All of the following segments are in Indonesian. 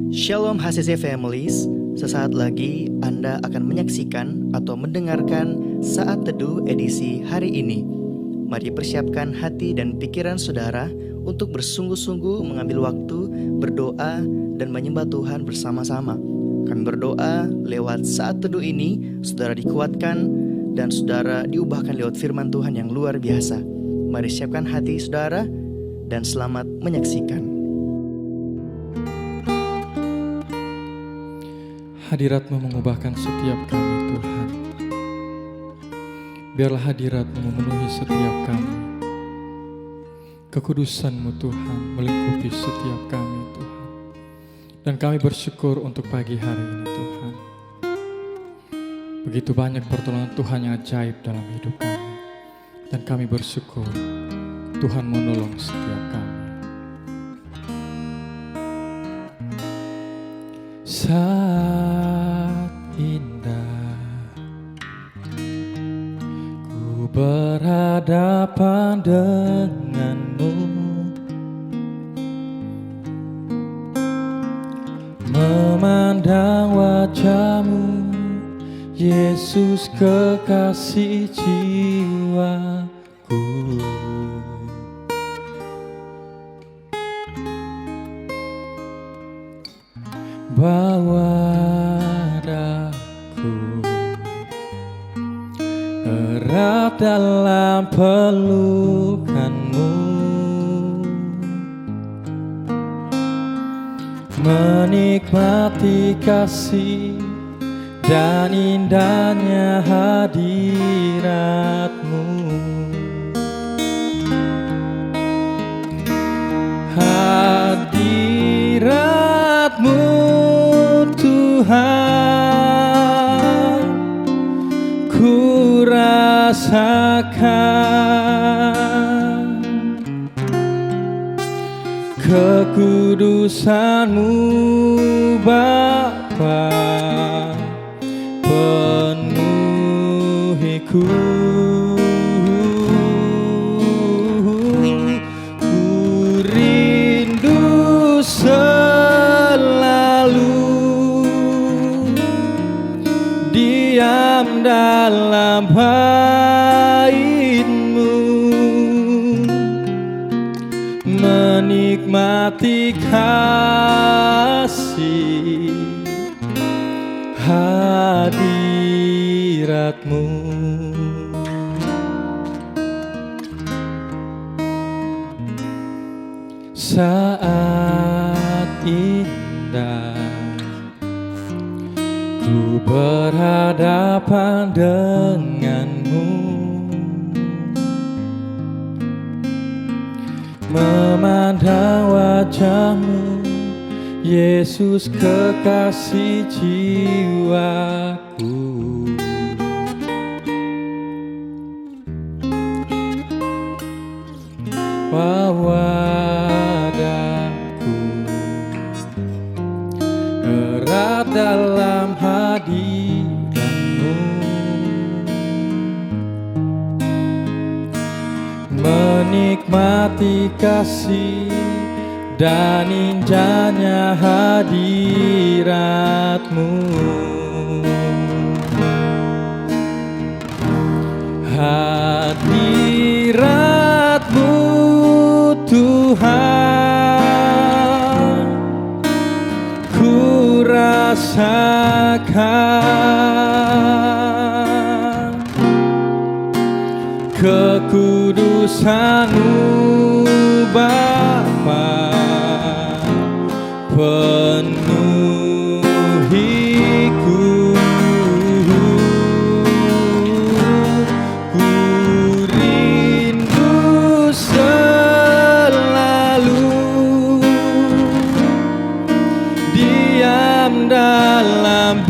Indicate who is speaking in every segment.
Speaker 1: Shalom HCC Families, sesaat lagi Anda akan menyaksikan atau mendengarkan Saat Teduh edisi hari ini. Mari persiapkan hati dan pikiran saudara untuk bersungguh-sungguh mengambil waktu, berdoa, dan menyembah Tuhan bersama-sama. Kami berdoa lewat Saat Teduh ini, saudara dikuatkan dan saudara diubahkan lewat firman Tuhan yang luar biasa. Mari siapkan hati saudara dan selamat menyaksikan.
Speaker 2: Hadirat-Mu mengubahkan setiap kami, Tuhan. Biarlah hadirat-Mu memenuhi setiap kami. Kekudusan-Mu, Tuhan, melingkupi setiap kami, Tuhan. Dan kami bersyukur untuk pagi hari ini, Tuhan. Begitu banyak pertolongan Tuhan yang ajaib dalam hidup kami. Dan kami bersyukur Tuhan menolong setiap kami. Saat indah ku berhadapan denganmu, memandang wajahmu, Yesus kekasih jiwaku. Bawa daku erat dalam pelukan-Mu, menikmati kasih dan indahnya hadirat-Mu. Hadirat-Mu Tuhan, ku rasakan kekudusan-Mu Bapa, penuhiku. Ku rindu diam dalam bait-Mu, menikmati kasih hadirat-Mu. Saat indah ku berhadapan denganmu, memandang wajah-Mu, Yesus kekasih jiwaku. Bawa daku erat dalam hadirat-Mu, menikmati kasih dan indahnya hadirat-Mu. Hadirat-Mu Tuhan, ku rasakan kekudusan-Mu Bapa, penuhiku. Ku rindu selalu diam dalam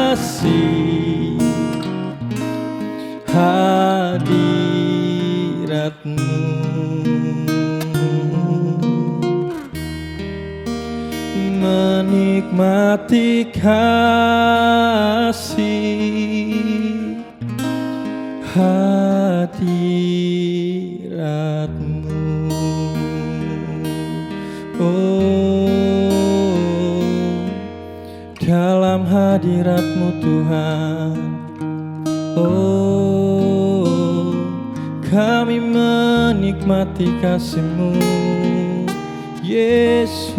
Speaker 2: kasih hadirat-Mu, menikmati kasih hadirat-Mu. Oh, dalam hadirat-Mu Tuhan, oh, kami menikmati kasih-Mu, Yesus.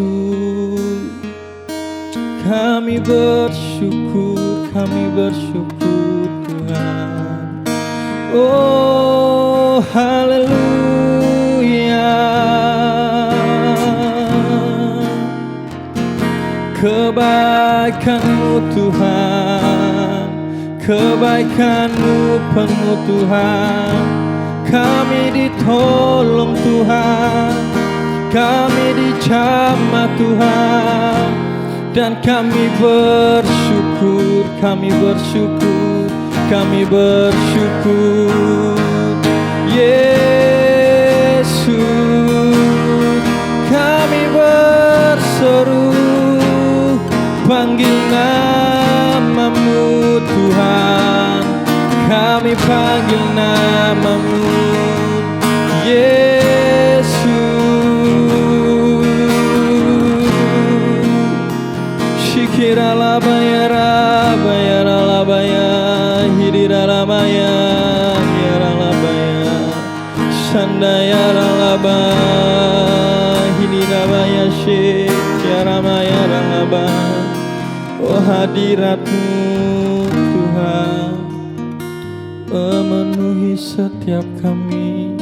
Speaker 2: Kami bersyukur Tuhan. Oh, haleluya. Kebaikan-Mu Tuhan, kebaikan-Mu penuh Tuhan. Kami ditolong Tuhan, kami dijamah Tuhan, dan kami bersyukur, Yesus. Kami berseru, panggil nama-Mu Tuhan, kami panggil nama-Mu, Yesus. Shikiralabaya rabaya ralabaya hidiralamaya yaralabaya sandaya ralabaya hidirabaya shikiramaya ralabaya. Oh, hadirat-Mu Tuhan memenuhi setiap kami.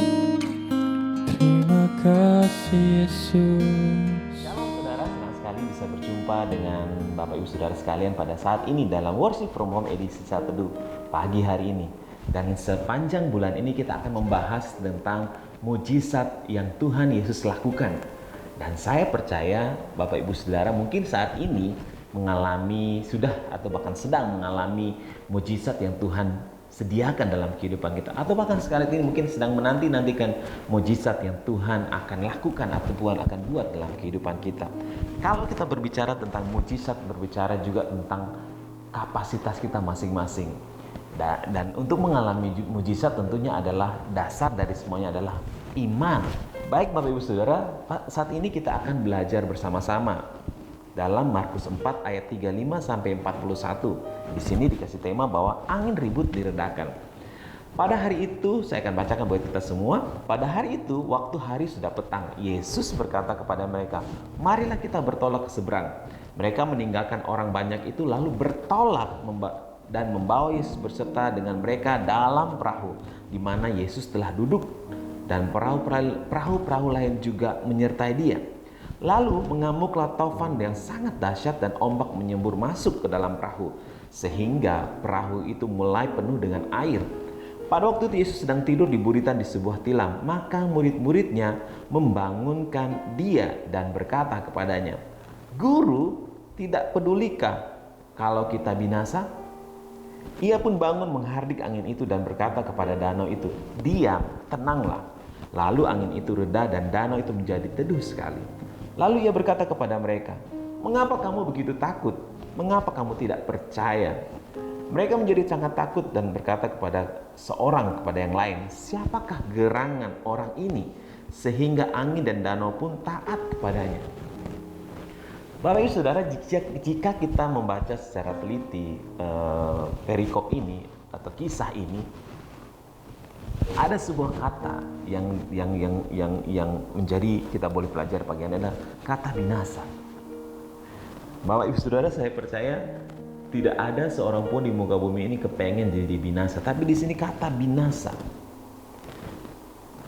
Speaker 2: Terima kasih Yesus.
Speaker 3: Shalom saudara, senang sekali bisa berjumpa dengan Bapak Ibu Saudara sekalian pada saat ini dalam Worship from Home edisi Saat Teduh pagi hari ini. Dan sepanjang bulan ini kita akan membahas tentang mujizat yang Tuhan Yesus lakukan. Dan saya percaya Bapak Ibu Saudara mungkin saat ini mengalami sudah atau bahkan sedang mengalami mujizat yang Tuhan sediakan dalam kehidupan kita, atau bahkan sekali ini mungkin sedang menanti-nantikan mujizat yang Tuhan akan lakukan atau Tuhan akan buat dalam kehidupan kita. Kalau kita berbicara tentang mujizat, berbicara juga tentang kapasitas kita masing-masing. Dan untuk mengalami mujizat tentunya adalah dasar dari semuanya adalah iman. Baik Bapak Ibu Saudara, saat ini kita akan belajar bersama-sama dalam Markus 4 ayat 35 sampai 41. Di sini dikasih tema bahwa angin ribut diredakan. Pada hari itu, saya akan bacakan buat kita semua. Pada hari itu, waktu hari sudah petang, Yesus berkata kepada mereka, "Marilah kita bertolak ke seberang." Mereka meninggalkan orang banyak itu lalu bertolak dan membawa Yesus berserta dengan mereka dalam perahu di mana Yesus telah duduk, dan perahu-perahu lain juga menyertai dia. Lalu mengamuklah taufan yang sangat dahsyat dan ombak menyembur masuk ke dalam perahu sehingga perahu itu mulai penuh dengan air. Pada waktu itu Yesus sedang tidur di buritan di sebuah tilam, maka murid-muridnya membangunkan dia dan berkata kepadanya, "Guru, tidak pedulikah kalau kita binasa?" Ia pun bangun menghardik angin itu dan berkata kepada danau itu, "Diam, tenanglah." Lalu angin itu reda dan danau itu menjadi teduh sekali. Lalu ia berkata kepada mereka, "Mengapa kamu begitu takut? Mengapa kamu tidak percaya?" Mereka menjadi sangat takut dan berkata kepada yang lain, "Siapakah gerangan orang ini sehingga angin dan danau pun taat kepadanya?" Bapak Ibu Saudara, jika kita membaca secara teliti perikop ini atau kisah ini, ada sebuah kata yang menjadi kita boleh pelajari pagi ini adalah kata binasa. Bapak Ibu Saudara, saya percaya tidak ada seorang pun di muka bumi ini kepengen jadi binasa, tapi di sini kata binasa.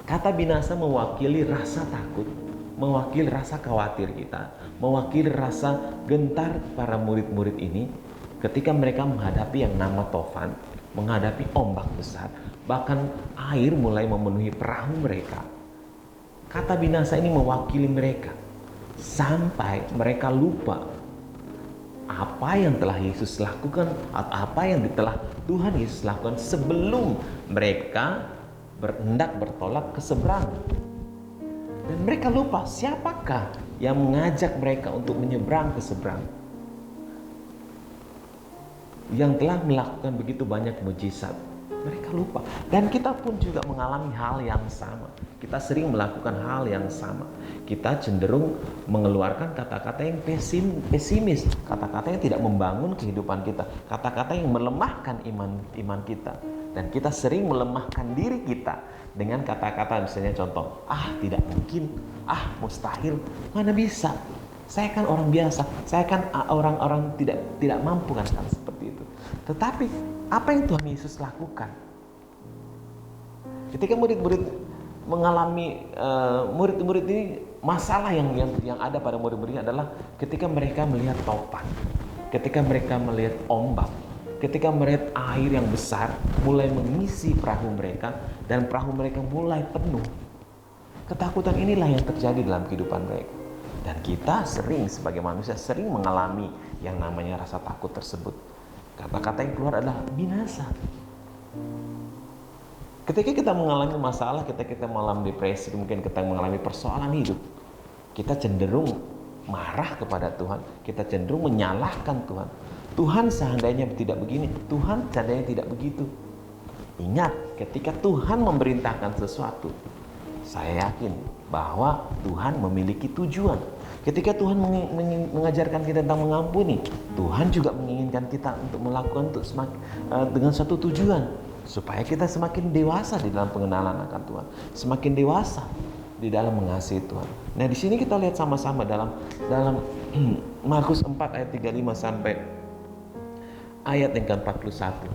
Speaker 3: Kata binasa mewakili rasa takut, mewakili rasa khawatir kita, mewakili rasa gentar para murid-murid ini ketika mereka menghadapi yang nama taufan, menghadapi ombak besar, bahkan air mulai memenuhi perahu mereka. Kata binasa ini mewakili mereka sampai mereka lupa apa yang telah Yesus lakukan atau apa yang telah Tuhan Yesus lakukan sebelum mereka hendak bertolak ke seberang. Dan mereka lupa siapakah yang mengajak mereka untuk menyeberang ke seberang, yang telah melakukan begitu banyak mujizat. Mereka lupa. Dan kita pun juga mengalami hal yang sama. Kita sering melakukan hal yang sama. Kita cenderung mengeluarkan kata-kata yang pesimis, kata-kata yang tidak membangun kehidupan kita, kata-kata yang melemahkan iman kita. Dan kita sering melemahkan diri kita dengan kata-kata, misalnya contoh, tidak mungkin, mustahil, mana bisa, saya kan orang biasa, saya kan orang-orang tidak mampu kan seperti itu. Tetapi apa yang Tuhan Yesus lakukan? Ketika murid-murid mengalami, murid-murid ini, masalah yang ada pada murid-murid adalah ketika mereka melihat topan, ketika mereka melihat ombak, ketika melihat air yang besar mulai mengisi perahu mereka dan perahu mereka mulai penuh. Ketakutan inilah yang terjadi dalam kehidupan mereka. Dan kita sering sebagai manusia sering mengalami yang namanya rasa takut tersebut. Kata-kata yang keluar adalah binasa. Ketika kita mengalami masalah, ketika kita mengalami depresi, mungkin kita mengalami persoalan hidup, kita cenderung marah kepada Tuhan, kita cenderung menyalahkan Tuhan. Tuhan seandainya tidak begini, Tuhan seandainya tidak begitu. Ingat, ketika Tuhan memerintahkan sesuatu, saya yakin bahwa Tuhan memiliki tujuan. Ketika Tuhan mengajarkan kita tentang mengampuni, Tuhan juga menginginkan kita untuk melakukan dengan satu tujuan, supaya kita semakin dewasa di dalam pengenalan akan Tuhan, semakin dewasa di dalam mengasihi Tuhan. Nah, di sini kita lihat sama-sama dalam Markus 4 ayat 35 sampai ayat yang ke-41.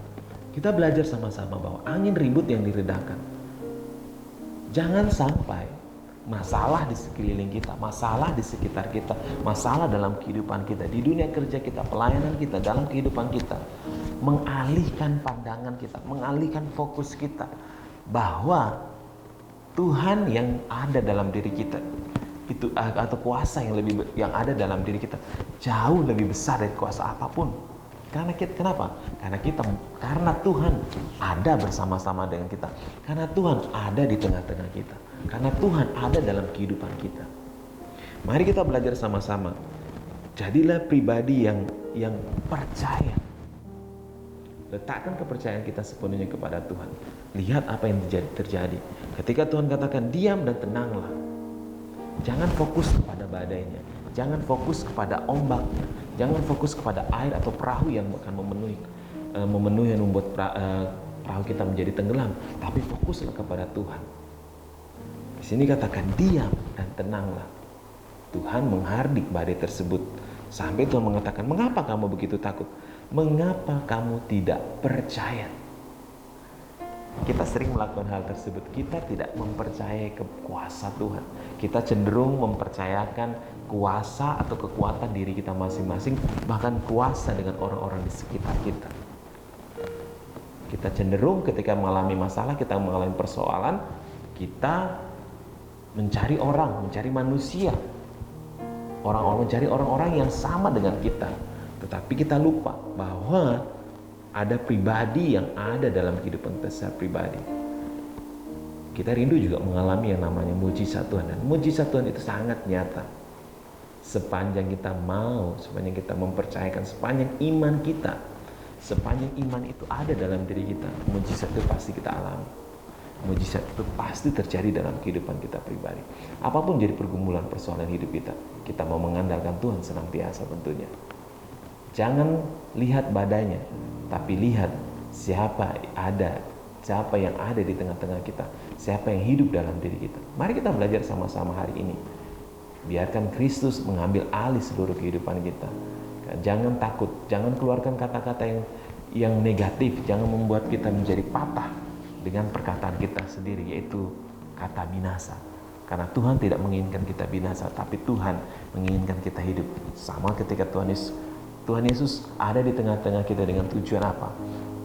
Speaker 3: Kita belajar sama-sama bahwa angin ribut yang diredakan. Jangan sampai masalah di sekeliling kita, masalah di sekitar kita, masalah dalam kehidupan kita, di dunia kerja kita, pelayanan kita, dalam kehidupan kita, mengalihkan pandangan kita, mengalihkan fokus kita bahwa Tuhan yang ada dalam diri kita itu, atau kuasa yang ada dalam diri kita jauh lebih besar dari kuasa apapun. Kenapa? Karena Tuhan ada bersama-sama dengan kita. Karena Tuhan ada di tengah-tengah kita. Karena Tuhan ada dalam kehidupan kita. Mari kita belajar sama-sama. Jadilah pribadi yang percaya. Letakkan kepercayaan kita sepenuhnya kepada Tuhan. Lihat apa yang terjadi. Ketika Tuhan katakan diam dan tenanglah, jangan fokus kepada badainya, jangan fokus kepada ombak, jangan fokus kepada air atau perahu yang akan memenuhi yang membuat perahu kita menjadi tenggelam. Tapi fokuslah kepada Tuhan. Di sini katakan diam dan tenanglah. Tuhan menghardik badai tersebut sampai Tuhan mengatakan, mengapa kamu begitu takut? Mengapa kamu tidak percaya? Kita sering melakukan hal tersebut. Kita tidak mempercayai kuasa Tuhan. Kita cenderung mempercayakan kuasa atau kekuatan diri kita masing-masing, bahkan kuasa dengan orang-orang di sekitar kita. Kita cenderung ketika mengalami masalah, kita mengalami persoalan, kita mencari manusia, mencari orang-orang yang sama dengan kita. Tetapi kita lupa bahwa ada pribadi yang ada dalam kehidupan kita secara pribadi. Kita rindu juga mengalami yang namanya mujizat Tuhan. Dan mujizat Tuhan itu sangat nyata. Sepanjang kita mempercayakan, sepanjang iman kita, sepanjang iman itu ada dalam diri kita, mujizat itu pasti kita alami. Mujizat itu pasti terjadi dalam kehidupan kita pribadi. Apapun jadi pergumulan persoalan hidup kita mau mengandalkan Tuhan senantiasa tentunya. Jangan lihat badainya, tapi lihat siapa yang ada di tengah-tengah kita, siapa yang hidup dalam diri kita. Mari kita belajar sama-sama hari ini. Biarkan Kristus mengambil alih seluruh kehidupan kita. Jangan takut, jangan keluarkan kata-kata yang negatif, jangan membuat kita menjadi patah dengan perkataan kita sendiri, yaitu kata binasa. Karena Tuhan tidak menginginkan kita binasa, tapi Tuhan menginginkan kita hidup. Sama ketika Tuhan Yesus ada di tengah-tengah kita dengan tujuan apa?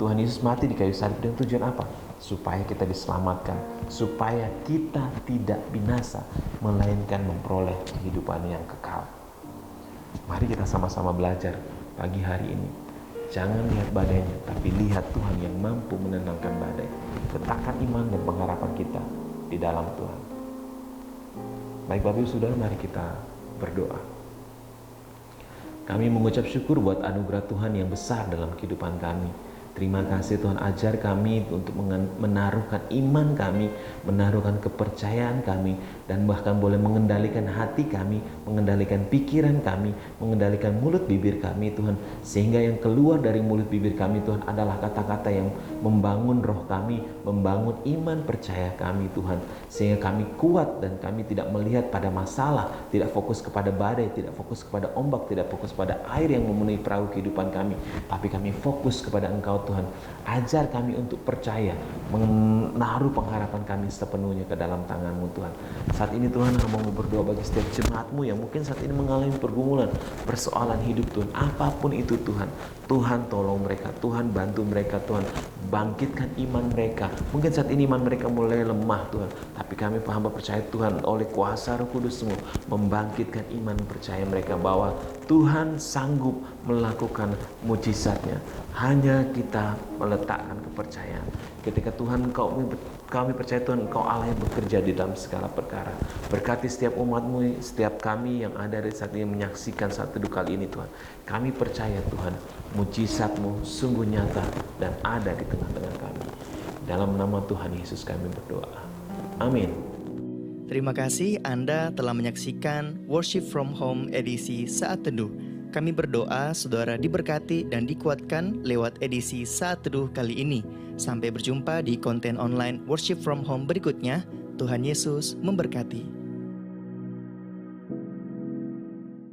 Speaker 3: Tuhan Yesus mati di kayu salib dengan tujuan apa? Supaya kita diselamatkan, supaya kita tidak binasa, melainkan memperoleh kehidupan yang kekal. Mari kita sama-sama belajar pagi hari ini. Jangan lihat badainya, tapi lihat Tuhan yang mampu menenangkan badai. Letakkan iman dan pengharapan kita di dalam Tuhan. Baik Bapak Ibu Saudara, mari kita berdoa. Kami mengucap syukur buat anugerah Tuhan yang besar dalam kehidupan kami. Terima kasih Tuhan, ajar kami untuk menaruhkan iman kami, menaruhkan kepercayaan kami, dan bahkan boleh mengendalikan hati kami, mengendalikan pikiran kami, mengendalikan mulut bibir kami Tuhan. Sehingga yang keluar dari mulut bibir kami Tuhan adalah kata-kata yang membangun roh kami, membangun iman percaya kami Tuhan. Sehingga kami kuat dan kami tidak melihat pada masalah, tidak fokus kepada badai, tidak fokus kepada ombak, tidak fokus pada air yang memenuhi perahu kehidupan kami. Tapi kami fokus kepada Engkau Tuhan. Ajar kami untuk percaya, menaruh pengharapan kami sepenuhnya ke dalam tangan-Mu Tuhan. Saat ini Tuhan, hamba mau berdoa bagi setiap jemaat-Mu yang mungkin saat ini mengalami pergumulan, persoalan hidup Tuhan. Apapun itu Tuhan, Tuhan tolong mereka, Tuhan bantu mereka Tuhan. Bangkitkan iman mereka. Mungkin saat ini iman mereka mulai lemah Tuhan, tapi kami hamba percaya Tuhan oleh kuasa Roh Kudus-Mu membangkitkan iman percaya mereka bahwa Tuhan sanggup melakukan mujizatnya. Hanya kita meletakkan kepercayaan. Ketika Tuhan kami percaya Tuhan Engkau Allah yang bekerja di dalam segala perkara. Berkati setiap umat-Mu, setiap kami yang ada di saat ini menyaksikan saat teduh kali ini Tuhan. Kami percaya Tuhan, mujizat-Mu sungguh nyata dan ada di tengah-tengah kami. Dalam nama Tuhan Yesus kami berdoa. Amin.
Speaker 1: Terima kasih Anda telah menyaksikan Worship from Home edisi Saat Teduh. Kami berdoa saudara diberkati dan dikuatkan lewat edisi Saat Teduh kali ini. Sampai berjumpa di konten online Worship from Home berikutnya. Tuhan Yesus memberkati.